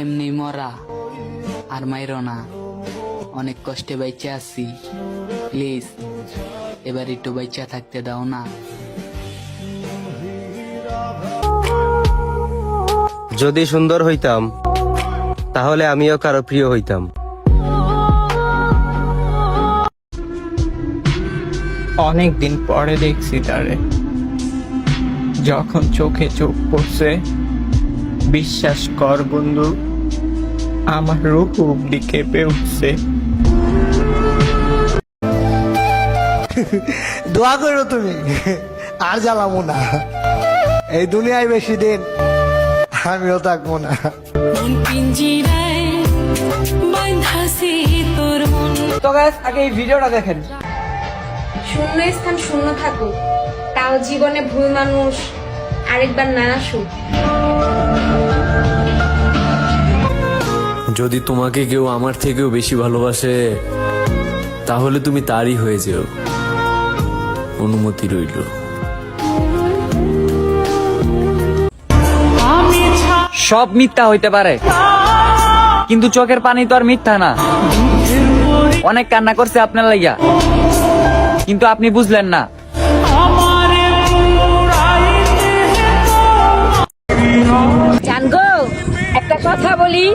এমনি মরা আর মাইরো না, অনেক কষ্টে বাইচে আছি, প্লিজ এবার একটু বাইচা থাকতে দাও না। যদি সুন্দর হইতাম তাহলে আমিও কারো প্রিয় হইতাম। অনেক দিন পরে দেখছি তারে, যখন চোখে চোখ পড়ছে, বিশ্বাস কর বন্ধু, আমার রূপ অব্দি কেঁপে উঠছে। দোয়া করো তুমি, আর জ্বালাবো না। এই দুনিয়ায় বেশি দিন আমিও থাকবো না। তো গাইস, আগে এই ভিডিওটা দেখেন। শূন্য স্থান শূন্য থাকুক, তাও জীবনে ভুল মানুষ আরেকবার না আসুক। যদি তোমাকে কেউ আমার থেকেও বেশি ভালোবাসে তাহলে তুমি তারই হয়ে যেও, অনুমতি রইল। সব মিথ্যা হইতে পারে, কিন্তু চোখের পানি তো আর মিথ্যা না। অনেক কান্না করছে আপনার লাগিয়া, কিন্তু আপনি বুঝলেন না। জানগো, একটা কথা বলি,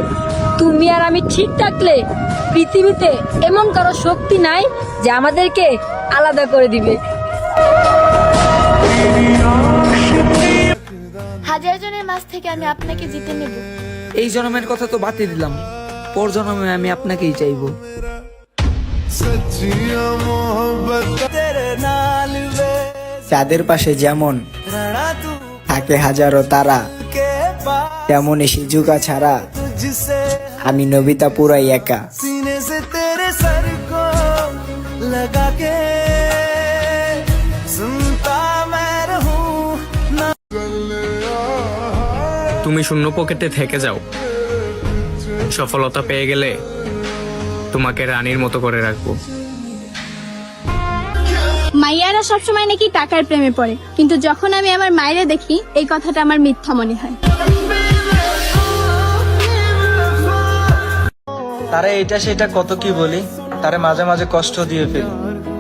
তুমি আর আমি ঠিক থাকলে পৃথিবীতে এমন কারো শক্তি নাই যে আমাদেরকে আলাদা করে দিবে। হাজার জনের মাঝ থেকে আমি আপনাকে জিতে নেব। এই জন্মের কথা তো বাতিল দিলাম, পর জন্মে আমি আপনাকেই চাইবো। চাঁদের পাশে যেমন থাকে হাজারো তারা, তেমনই সিজুকা ছাড়া আমি নবিতা পুরাই একা। তুমি শূন্য পকেটে থেকে যাও, সফলতা পেয়ে গেলে তোমাকে রানীর মতো করে রাখবো। মাইয়ারা সবসময় নাকি টাকার প্রেমে পড়ে, কিন্তু যখন আমি আমার মায়েরে দেখি এই কথাটা আমার মিথ্যা মনে হয়। তারে এটা সেটা কত কি বলি, তারে মাঝে মাঝে কষ্ট দিয়ে ফেলি।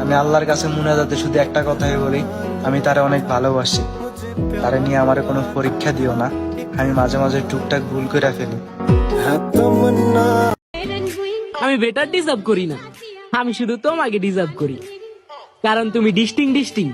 আমি আল্লাহর কাছে মুনাজাতে শুধু একটা কথাই বলি, আমি তারে অনেক ভালোবাসি। তারে নিয়ে আমার কোনো পরীক্ষা দিও না, আমি মাঝে মাঝে টুকটাক ভুল করে ফেলি। আমি বেটার ডিজার্ভ করি না, আমি শুধু তোমাকে ডিজার্ভ করি, কারণ তুমি ডিস্টিং।